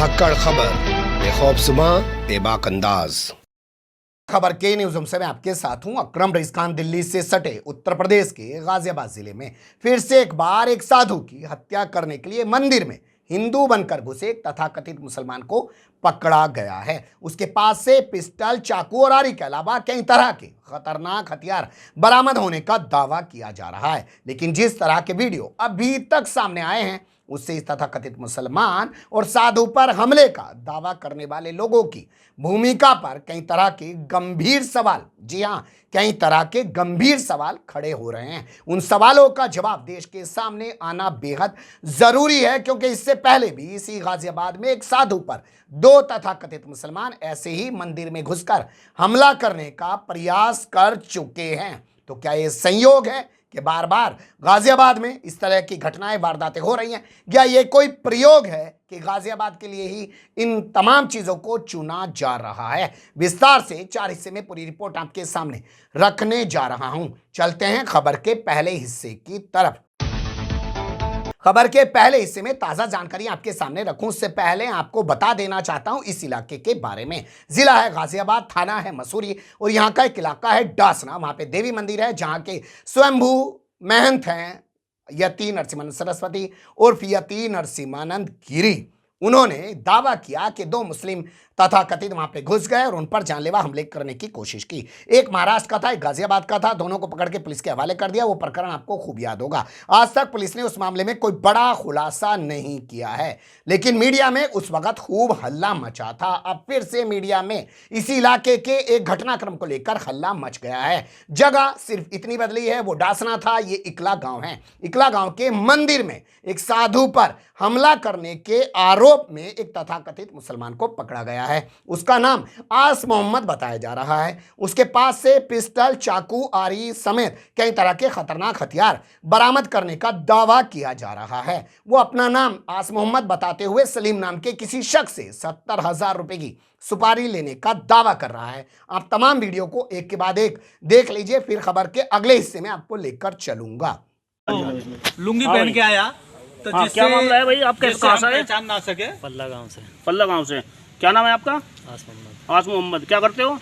धाकड़ खबर, बेखौफसुमा बेबाक अंदाज। खबर के न्यूज़ से मैं आपके साथ हूं अकरम रईस खान। दिल्ली से सटे उत्तर प्रदेश के गाजियाबाद जिले में फिर से एक बार एक साधु की हत्या करने के लिए मंदिर में हिंदू बनकर घुसे एक तथाकथित मुसलमान को पकड़ा गया है। उसके पास से पिस्टल, चाकू और आरी के अलावा कई तरह के खतरनाक हथियार बरामद होने का दावा किया जा रहा है। लेकिन जिस तरह के वीडियो अभी तक सामने आए हैं उससे इस तथाकथित मुसलमान और साधु पर हमले का दावा करने वाले लोगों की भूमिका पर कई तरह के गंभीर सवाल, जी हां, कई तरह के गंभीर सवाल खड़े हो रहे हैं। उन सवालों का जवाब देश के सामने आना बेहद जरूरी है, क्योंकि इससे पहले भी इसी गाजियाबाद में एक साधु पर दो तथाकथित मुसलमान ऐसे ही मंदिर में घुसकर हमला करने का प्रयास कर चुके हैं। तो क्या ये संयोग है कि बार बार गाजियाबाद में इस तरह की घटनाएं, वारदातें हो रही हैं, या ये कोई प्रयोग है कि गाजियाबाद के लिए ही इन तमाम चीजों को चुना जा रहा है? विस्तार से 4 हिस्से में पूरी रिपोर्ट आपके सामने रखने जा रहा हूं। चलते हैं खबर के पहले हिस्से की तरफ। खबर के पहले हिस्से में ताजा जानकारी आपके सामने रखूं उससे पहले आपको बता देना चाहता हूं इस इलाके के बारे में। जिला है गाजियाबाद, थाना है मसूरी और यहां का एक इलाका है डासना। वहां पे देवी मंदिर है जहां के स्वयंभू महंत हैं यति नरसिम्हानंद सरस्वती उर्फ यति नरसिम्हानंद गिरी। उन्होंने दावा किया कि 2 मुस्लिम तथाकथित वहां पे घुस गए और उन पर जानलेवा हमले करने की कोशिश की। एक महाराष्ट्र का था, एक गाजियाबाद का था। दोनों को पकड़ के पुलिस के हवाले कर दिया। वो प्रकरण आपको खूब याद होगा। आज तक पुलिस ने उस मामले में कोई बड़ा खुलासा नहीं किया है, लेकिन मीडिया में उस वक्त खूब हल्ला मचा था। अब फिर से मीडिया में इसी इलाके के एक घटनाक्रम को लेकर हल्ला मच गया है। जगह सिर्फ इतनी बदली है, वो डासना था, ये इकला गांव है। इकला गांव के मंदिर में एक साधु पर हमला करने के आरोप में एक तथाकथित मुसलमान को पकड़ा गया है। उसका नाम आस मोहम्मद बताया जा रहा है। उसके पास से पिस्टल, चाकू, आरी समेत कई तरह के खतरनाक हथियार बरामद करने का दावा किया जा रहा है। वो अपना नाम आस मोहम्मद बताते हुए सलीम नाम के किसी शख्स से 70,000 रुपए की सुपारी लेने का दावा कर रहा है। आप तमाम वीडियो को एक के बाद एक देख लीजिए, फिर खबर के अगले हिस्से में आपको लेकर चलूंगा। लुंगी पहन के आया तो हाँ, क्या मामला है भाई? आप कैसे कहाँ से आए? पहचान ना सके। पल्ला गांव से। पल्ला गांव से। क्या नाम है आपका? आस मोहम्मद। आस मोहम्मद। क्या करते हो?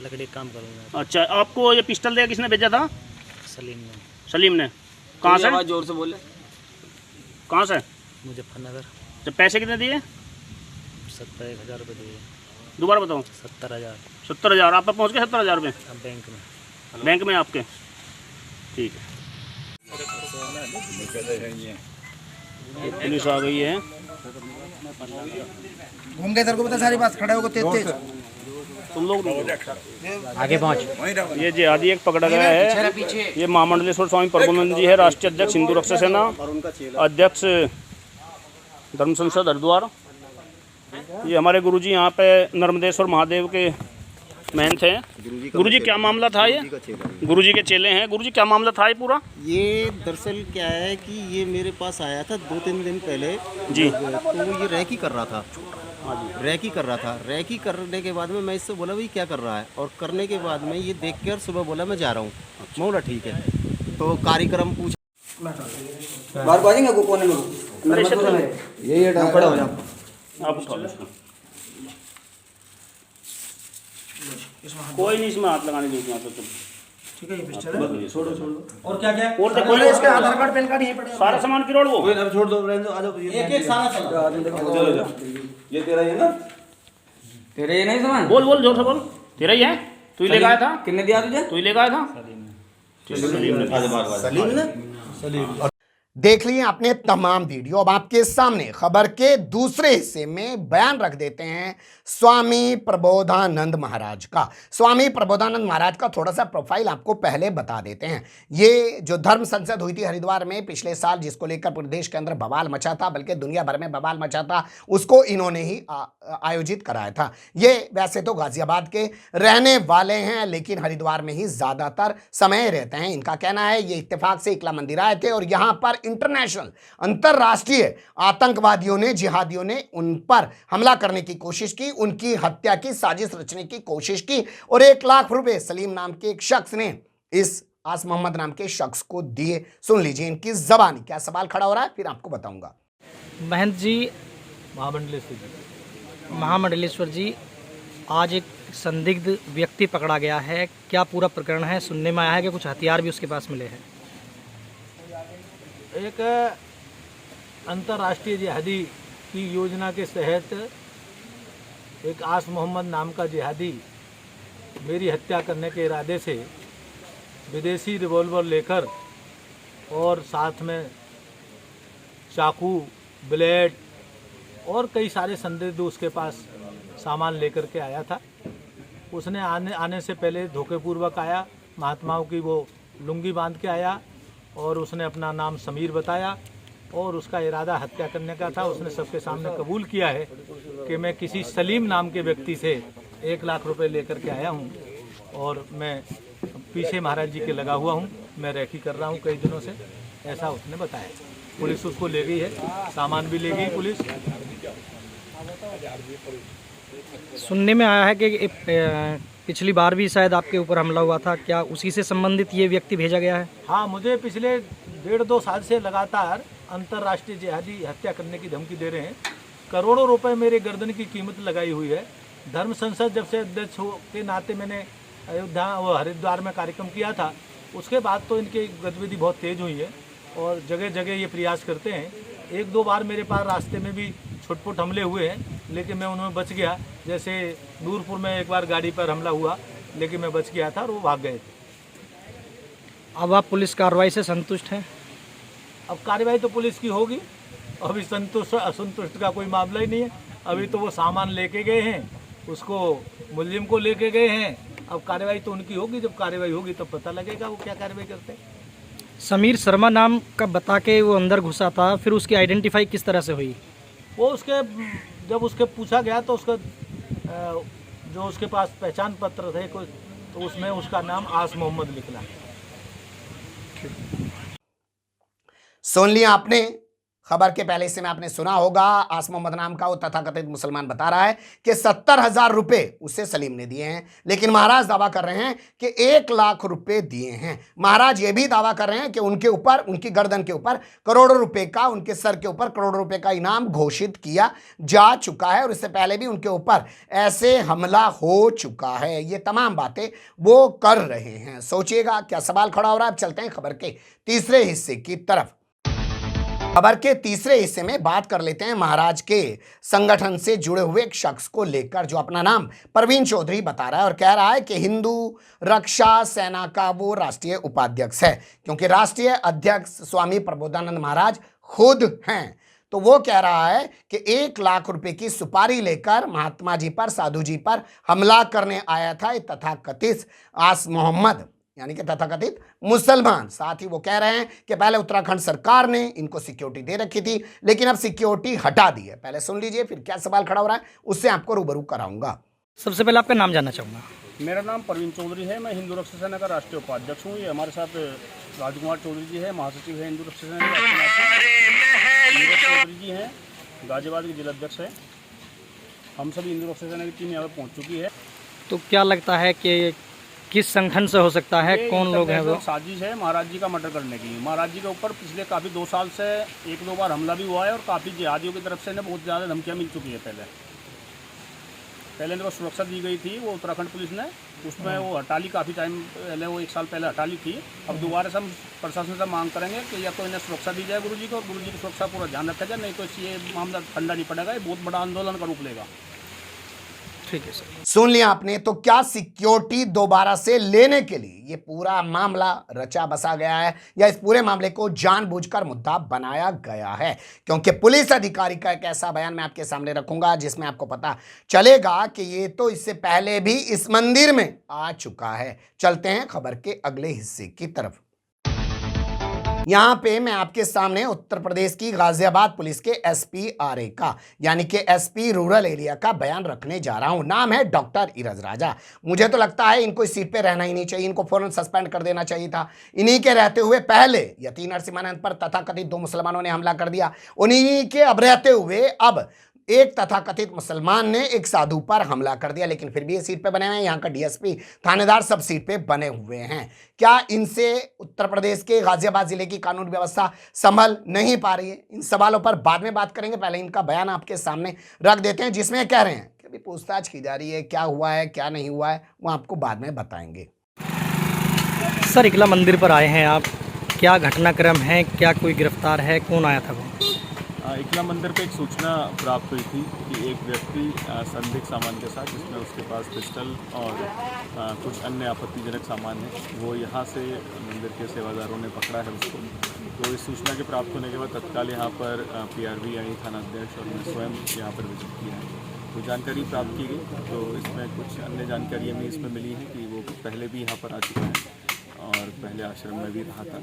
लकड़ी का काम करूँगा। अच्छा, आपको ये पिस्टल दिया किसने भेजा था? सलीम ने। सलीम ने। कहाँ से? आवाज जोर से बोले। कहाँ से? मुजफ्फरनगर। तो पैसे कितने दिए? 70,000 रुपये दिए। दोबारा बताओ। 70,000। 70,000। आप पहुँच गए 70,000 रुपये? अब बैंक में। बैंक में आपके? ठीक है। पुलिस आ गई है। घूम के सर को बता, सारी बात खड़े हो गए। तुम लोग आगे पहुँच। ये जिहादी एक पकड़ा गया है। ये महामंडलेश्वर स्वामी प्रभुनंद जी है, राष्ट्रीय अध्यक्ष हिंदू रक्षा सेना, अध्यक्ष धर्म संसद हरिद्वार। ये हमारे गुरुजी यहाँ पे नर्मदेश्वर महादेव के महंत हैं। गुरुजी क्या मामला था? ये गुरुजी के चेले हैं। गुरुजी क्या मामला था ये पूरा? ये दरअसल क्या है कि ये मेरे पास आया था 2-3 दिन पहले जी। तो ये रैकी कर रहा था। रैकी कर रहा था। रैकी करने के बाद में मैं इससे बोला भाई क्या कर रहा है, और करने के बाद में ये देख कर सुबह बोला मैं जा रहा हूँ। मैं बोला ठीक है। तो कार्यक्रम पूछ बार बाजेंगे को कोने में ये खड़ा हो जाओ। आप उठा लो इसको। कोई नहीं इसमें हाथ लगाने दीजिए। तो ठीक है, ये पिस्टल है। छोड़ो छोड़ो। और क्या क्या? और देखो इसके आधार कार्ड, पैन कार्ड यहीं पड़े हैं। सारा सामान किरोड़ वो। कोई ना, छोड़ दो, रहने दो, आ जाओ। एक सारा चला। चलो ये तेरा ही है ना? तेरे ये नहीं सामान? बोल बोल, जोर से बोल। तेरा ही है? तू ही लेकर आया था? कितने दिया तुझे? तू ही लेकर आया था? सलीम ने। देख लिए आपने तमाम वीडियो। अब आपके सामने खबर के दूसरे हिस्से में बयान रख देते हैं स्वामी प्रबोधानंद महाराज का। स्वामी प्रबोधानंद महाराज का थोड़ा सा प्रोफाइल आपको पहले बता देते हैं। ये जो धर्म संसद हुई थी हरिद्वार में पिछले साल, जिसको लेकर पूरे देश के अंदर बवाल मचा था, बल्कि दुनिया भर में बवाल मचा था, उसको इन्होंने ही आयोजित कराया था। ये वैसे तो गाजियाबाद के रहने वाले हैं, लेकिन हरिद्वार में ही ज्यादातर समय रहते हैं। इनका कहना है ये इत्तेफाक से इकला मंदिर आए थे और यहाँ पर इंटरनेशनल, अंतरराष्ट्रीय आतंकवादियों ने, जिहादियों ने उन पर हमला करने की कोशिश की, उनकी हत्या की साजिश रचने की कोशिश की और 1 लाख रुपए सलीम नाम के एक शख्स ने इस आस मोहम्मद नाम के शख्स को दिए। सुन लीजिए इनकी जबानी क्या सवाल खड़ा हो रहा है, फिर आपको बताऊंगा। महंत जी महामंडलेश्वर जी महामंडलेश्वर जी, आज एक संदिग्ध व्यक्ति पकड़ा गया है, क्या पूरा प्रकरण है? सुनने में आया है कि कुछ हथियार भी उसके पास मिले हैं। एक अंतर्राष्ट्रीय जिहादी की योजना के तहत एक आस मोहम्मद नाम का जिहादी मेरी हत्या करने के इरादे से विदेशी रिवॉल्वर लेकर और साथ में चाकू, ब्लेड और कई सारे संदिग्ध उसके पास सामान लेकर के आया था। उसने आने से पहले धोखेपूर्वक आया, महात्माओं की वो लुंगी बांध के आया और उसने अपना नाम समीर बताया और उसका इरादा हत्या करने का था। उसने सबके सामने कबूल किया है कि मैं किसी सलीम नाम के व्यक्ति से 1 लाख रुपए लेकर के आया हूँ और मैं पीछे महाराज जी के लगा हुआ हूँ, मैं रेकी कर रहा हूँ कई दिनों से, ऐसा उसने बताया। पुलिस उसको ले गई है, सामान भी ले गई पुलिस। सुनने में आया है कि पिछली बार भी शायद आपके ऊपर हमला हुआ था, क्या उसी से संबंधित ये व्यक्ति भेजा गया है? हाँ, मुझे पिछले 1.5-2 साल से लगातार अंतर्राष्ट्रीय जिहादी हत्या करने की धमकी दे रहे हैं। करोड़ों रुपए मेरे गर्दन की कीमत लगाई हुई है। धर्म संसद जब से अध्यक्ष हो के नाते मैंने अयोध्या व हरिद्वार में कार्यक्रम किया था, उसके बाद तो इनकी गतिविधि बहुत तेज़ हुई है और जगह जगह ये प्रयास करते हैं। 1-2 बार मेरे पास रास्ते में भी छुटपुट हमले हुए हैं, लेकिन मैं उनमें बच गया। जैसे नूरपुर में एक बार गाड़ी पर हमला हुआ, लेकिन मैं बच गया था और वो भाग गए थे। अब आप पुलिस कार्रवाई से संतुष्ट हैं? अब कार्रवाई तो पुलिस की होगी, अभी संतुष्ट असंतुष्ट का कोई मामला ही नहीं है। अभी तो वो सामान लेके गए हैं, उसको मुलजिम को लेके गए हैं। अब कार्रवाई तो उनकी होगी, जब कार्रवाई होगी तब पता लगेगा वो क्या कार्रवाई करते हैं। समीर शर्मा नाम का बता के वो अंदर घुसा था, फिर उसकी आइडेंटिफाई किस तरह से हुई? वो उसके जब उसके पूछा गया तो उसका जो उसके पास पहचान पत्र थे कुछ, तो उसमें उसका नाम आस मोहम्मद निकला। सुन लिया आपने खबर के पहले से में आपने सुना होगा। आस मोहम्मद नाम का वो तथाकथित मुसलमान बता रहा है कि 70,000 रुपए उसे सलीम ने दिए हैं, लेकिन महाराज दावा कर रहे हैं कि 1 लाख रुपए दिए हैं। महाराज ये भी दावा कर रहे हैं कि उनके ऊपर, उनकी गर्दन के ऊपर करोड़ों रुपए का, उनके सर के ऊपर करोड़ों रुपए का इनाम घोषित किया जा चुका है और इससे पहले भी उनके ऊपर ऐसे हमला हो चुका है। ये तमाम बातें वो कर रहे हैं। सोचिएगा क्या सवाल खड़ा हो रहा है। अब चलते हैं खबर के तीसरे हिस्से की तरफ। खबर के तीसरे हिस्से में बात कर लेते हैं महाराज के संगठन से जुड़े हुए एक शख्स को लेकर, जो अपना नाम परवीन चौधरी बता रहा है और कह रहा है कि हिंदू रक्षा सेना का वो राष्ट्रीय उपाध्यक्ष है, क्योंकि राष्ट्रीय अध्यक्ष स्वामी प्रबोधानंद महाराज खुद हैं। तो वो कह रहा है कि 1 लाख रुपए की सुपारी लेकर महात्मा जी पर, साधु जी पर हमला करने आया था ये तथाकथित आस मोहम्मद, यानी कि तथाकथित मुसलमान। साथ ही वो कह रहे हैं कि पहले उत्तराखंड सरकार ने इनको सिक्योरिटी दे रखी थी, लेकिन अब सिक्योरिटी हटा दी है। पहले सुन लीजिए, फिर क्या सवाल खड़ा हो रहा है उससे आपको रूबरू कराऊंगा। सबसे पहले आपका नाम जानना चाहूँगा। मेरा नाम परवीन चौधरी है, मैं हिंदू रक्षा सेना का राष्ट्रीय उपाध्यक्ष हूँ। ये हमारे साथ राजकुमार चौधरी जी है, महासचिव है हिंदू रक्षा सेना के। नीरज चौधरी जी हैं, गाजियाबाद के जिलाध्यक्ष हैं। हम सभी हिंदू रक्षा सेना की टीम यहाँ पर पहुँच चुकी है। तो क्या लगता है कि किस संगठन से हो सकता है, कौन लोग हैं वो? साजिश है महाराज जी का मर्डर करने की। महाराज जी के ऊपर पिछले काफ़ी 2 साल से 1-2 बार हमला भी हुआ है और काफ़ी जिहादियों की तरफ से इन्हें बहुत ज़्यादा धमकियाँ मिल चुकी है। पहले इनको सुरक्षा दी गई थी, वो उत्तराखंड पुलिस ने उसमें वो हटा ली, काफ़ी टाइम पहले, वो 1 साल पहले हटा ली थी। अब दोबारा से हम प्रशासन से मांग करेंगे कि या तो इन्हें सुरक्षा दी जाए गुरुजी को, और गुरुजी की सुरक्षा पूरा ध्यान रखा जाए, नहीं तो ये मामला ठंडा नहीं पड़ेगा, ये बहुत बड़ा आंदोलन का रूप लेगा। ठीक है सर। सुन लिया आपने। तो क्या सिक्योरिटी दोबारा से लेने के लिए ये पूरा मामला रचा बसा गया है, या इस पूरे मामले को जानबूझकर मुद्दा बनाया गया है? क्योंकि पुलिस अधिकारी का एक ऐसा बयान मैं आपके सामने रखूंगा जिसमें आपको पता चलेगा कि ये तो इससे पहले भी इस मंदिर में आ चुका है। चलते हैं खबर के अगले हिस्से की तरफ। यहां पे मैं आपके सामने उत्तर प्रदेश की गाजियाबाद पुलिस के एसपी आरए का, यानी कि एसपी रूरल एरिया का बयान रखने जा रहा हूं। नाम है डॉक्टर इरज राजा। मुझे तो लगता है इनको इस सीट पे रहना ही नहीं चाहिए, इनको फौरन सस्पेंड कर देना चाहिए था। इन्हीं के रहते हुए पहले यतीन नरसिम्हानंद पर तथाकथित 2 मुसलमानों ने हमला कर दिया, उन्हीं के अब रहते हुए अब एक तथाकथित मुसलमान ने एक साधु पर हमला कर दिया, लेकिन फिर भी ये सीट पे बने हुए हैं। यहाँ का डीएसपी, थानेदार सब सीट पे बने हुए हैं। क्या इनसे उत्तर प्रदेश के गाजियाबाद जिले की कानून व्यवस्था संभल नहीं पा रही है? इन सवालों पर बाद में बात करेंगे। पहले इनका बयान आपके सामने रख देते हैं, जिसमें कह रहे हैं कि अभी पूछताछ की जा रही है, क्या हुआ है क्या नहीं हुआ है वो आपको बाद में बताएंगे। सर, इकला मंदिर पर आए हैं आप, क्या घटनाक्रम है, क्या कोई गिरफ्तार है, कौन आया था वो? इकला मंदिर पे एक सूचना प्राप्त हुई थी कि एक व्यक्ति संदिग्ध सामान के साथ, जिसमें उसके पास पिस्टल और कुछ अन्य आपत्तिजनक सामान है, वो यहाँ से मंदिर के सेवादारों ने पकड़ा है उसको। तो इस सूचना के प्राप्त होने के बाद तत्काल यहाँ पर PRV आई, थानाध्यक्ष और मैं स्वयं यहाँ पर विजिट किया है। तो जानकारी प्राप्त की गई, तो इसमें कुछ अन्य जानकारी हमें इसमें मिली है कि वो पहले भी यहाँ पर आ चुका है और पहले आश्रम में भी रहा था।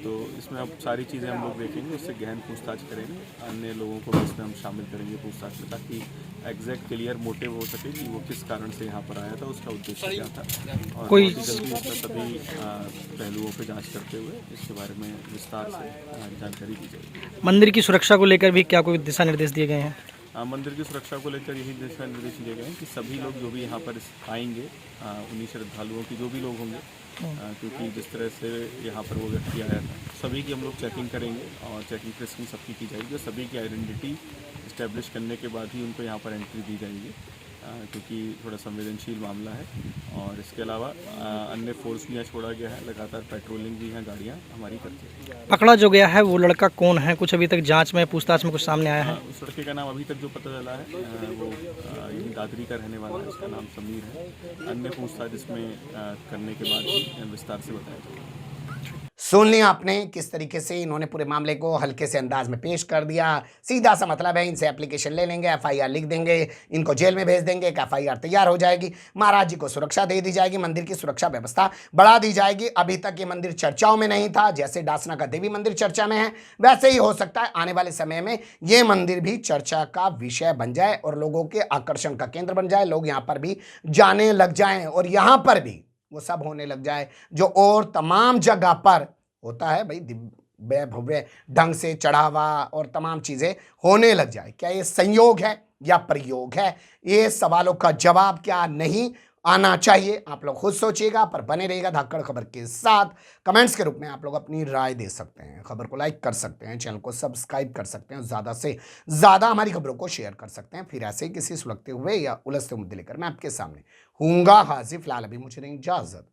तो इसमें अब सारी चीज़ें हम लोग देखेंगे, उससे गहन पूछताछ करेंगे, अन्य लोगों को भी इसमें हम शामिल करेंगे पूछताछ में, ताकि एग्जैक्ट क्लियर मोटिव हो सके कि वो किस कारण से यहाँ पर आया था, उसका उद्देश्य क्या था, और कोई जल्दी इसमें सभी पहलुओं पर जाँच करते हुए इसके बारे में विस्तार से जानकारी दी जाएगी। मंदिर की सुरक्षा को लेकर भी क्या कोई दिशा निर्देश दिए गए हैं? मंदिर की सुरक्षा को लेकर यही दिशा निर्देश दिए गए हैं कि सभी लोग जो भी यहाँ पर आएंगे, उन्हीं श्रद्धालुओं की जो भी लोग होंगे, क्योंकि जिस तरह से यहाँ पर वो व्यक्ति आया था, सभी की हम लोग चेकिंग करेंगे और चेकिंग फ्रिस्किंग सबकी की जाएगी और सभी की आइडेंटिटी इस्टेब्लिश करने के बाद ही उनको यहाँ पर एंट्री दी जाएगी, क्योंकि थोड़ा संवेदनशील मामला है। और इसके अलावा अन्य फोर्स भी यहाँ छोड़ा गया है, लगातार पेट्रोलिंग भी यहाँ गाड़ियाँ हमारी करती हैं। पकड़ा जो गया है वो लड़का कौन है? कुछ अभी तक जांच में, पूछताछ में कुछ सामने आया है? उस लड़के का नाम अभी तक जो पता चला है वो यही दादरी का रहने वाला है, उसका नाम समीर है। अन्य पूछताछ इसमें करने के बाद ही विस्तार से बताया जाएगा। सुन लिया आपने किस तरीके से इन्होंने पूरे मामले को हल्के से अंदाज में पेश कर दिया। सीधा सा मतलब है, इनसे एप्लीकेशन ले लेंगे, FIR लिख देंगे, इनको जेल में भेज देंगे, एक FIR तैयार हो जाएगी, महाराज जी को सुरक्षा दे दी जाएगी, मंदिर की सुरक्षा व्यवस्था बढ़ा दी जाएगी। अभी तक ये मंदिर चर्चाओं में नहीं था, जैसे डासना का देवी मंदिर चर्चा में है, वैसे ही हो सकता है आने वाले समय में ये मंदिर भी चर्चा का विषय बन जाए और लोगों के आकर्षण का केंद्र बन जाए, लोग यहाँ पर भी जाने लग जाएं और यहाँ पर भी वो सब होने लग जाए जो और तमाम जगह पर होता है भाई, दिव्य भव्य ढंग से चढ़ावा और तमाम चीज़ें होने लग जाए। क्या ये संयोग है या प्रयोग है? ये सवालों का जवाब क्या नहीं आना चाहिए, आप लोग खुद सोचिएगा। पर बने रहिएगा धाकड़ खबर के साथ। कमेंट्स के रूप में आप लोग अपनी राय दे सकते हैं, खबर को लाइक कर सकते हैं, चैनल को सब्सक्राइब कर सकते हैं, ज़्यादा से ज़्यादा हमारी खबरों को शेयर कर सकते हैं। फिर ऐसे ही किसी सुलगते हुए या उलझते मुद्दे लेकर मैं आपके सामने हूँगा हाजिर। फिलहाल अभी मुझे नहीं इजाज़त।